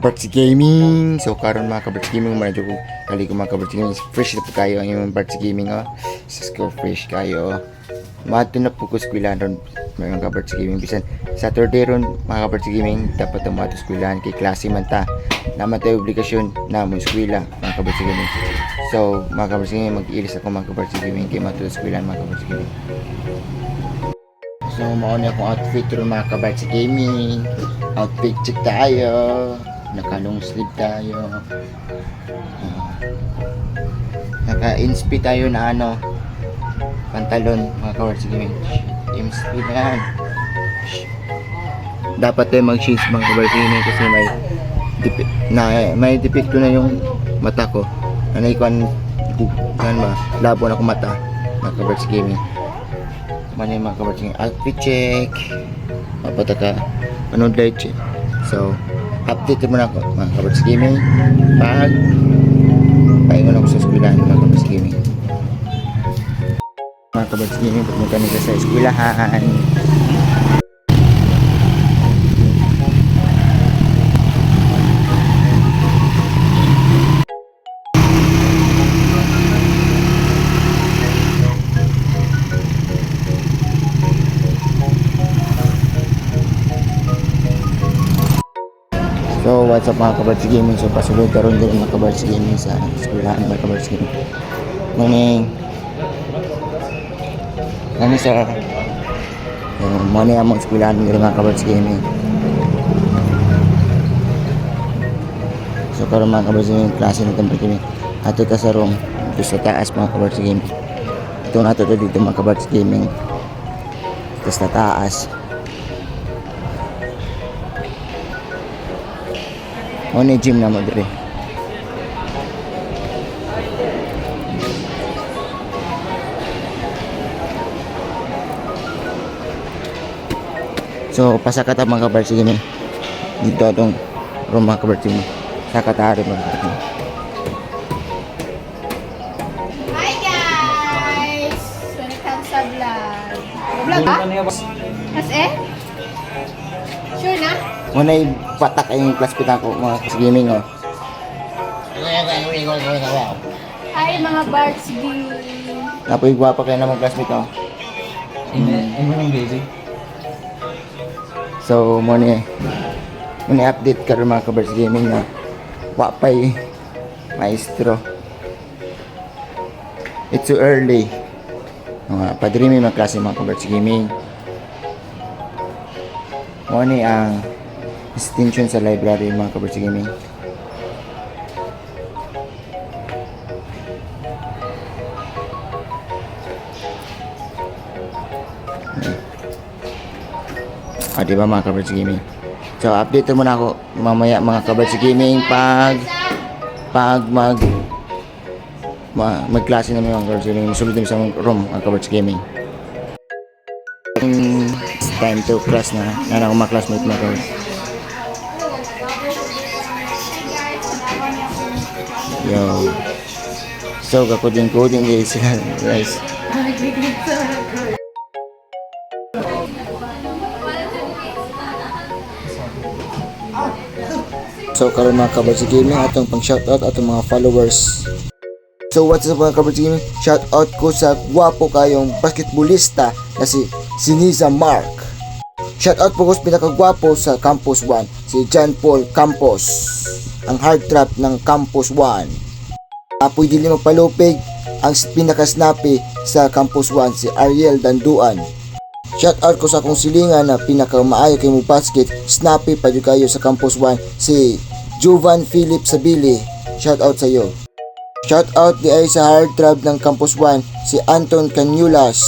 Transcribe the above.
Kabarts Gaming. So karon mga Kabarts Gaming, medyo ko kali ko mga Kabarts Gaming, fresh na po kayo ang yung Kabarts Gaming sa score fresh kayo. Mato na po ko skwilan ron mga Kabarts Gaming, bisan Saturday ron mga Kabarts Gaming dapat ang mato skwilan kay klase man ta naman tayo obligasyon na mo skwila mga Kabarts Gaming. So mga Kabarts Gaming, mag-ilis ako mga Kabarts Gaming kay mato skwilan mga Kabarts Gaming. So mauna akong outfit ron mga Kabarts Gaming. Outfit check tayo, naka long sleeve tayo, naka-inspi tayo na pantalon mga Kabarts Gaming. Inspi na yan. Dapat tayo mag-shades mga Kabarts Gaming kasi may depekto na yung mata ko. Ikuan ba, labo na akong mata mga Kabarts Gaming. Mana yung mga Kabarts Gaming, outfit check, mapataka panood light check. So update mo na ako mga Kabarts Gaming pag paingon ako sa eskwelahan mga Kabarts Gaming. Mga Kabarts Gaming, pumunta nila sa eskwelahan. So what's up mga Kabarts Gaming, so pasulod karon din mga Kabarts Gaming sa eskwelahan mga Kabarts Gaming. Kani sa morning among eskwelahan din mga Kabarts Gaming. So karon mga Kabarts Gaming, klase na tempat kami ato ta sa room dito sa taas mga Kabarts Gaming. Ito na to dito mga Kabarts Gaming, ito sa taas. Ni gym na mo dire. So pasakat ang mga Kabarts Gaming dito atong room mga Kabarts Gaming. Sakatari mga Kabarts Gaming. Hi guys! Welcome sa vlog. Vlog ba? As Sure na? Muna patak ay yung class pitang ko mga Kabarts Gaming Hi mga Barts Gaming. Napoy gwapa kayo namang classmate ko. Ano ng baby? So muna update karon mga Kabarts Gaming na wapay maestro. It's too early. Padrimi mga klase mga Kabarts Gaming. Muna ang extension sa library mga Kabarts Gaming. Diba mga Kabarts Gaming? So update mo na ako mamaya mga Kabarts Gaming pag magklase naman mga Kabarts Gaming. Masulod din sa room mga Kabarts Gaming. It's time to class na ako mga classmate mga Kabarts. Yo. So kakoding-koding guys. So karon mga Kabarts Gaming, atong pang shoutout atong mga followers. So what's up mga Kabarts Gaming? Shoutout ko sa gwapo kayong basketballista na si Niza Mark. Shoutout po ko sa pinakagwapo sa Campus 1, si John Paul Campos, ang hard trap ng Campus 1. Pwede din magpalupig ang pinaka-snappy sa Campus 1, si Ariel Danduan. Shoutout ko sa akong silingan na pinakamaayo kay mo basket, snappy pa jud kayo sa Campus 1, si Jovan Philip Sabili. Shoutout sa iyo. Shoutout di ay sa hard trap ng Campus 1, si Anton Canulas.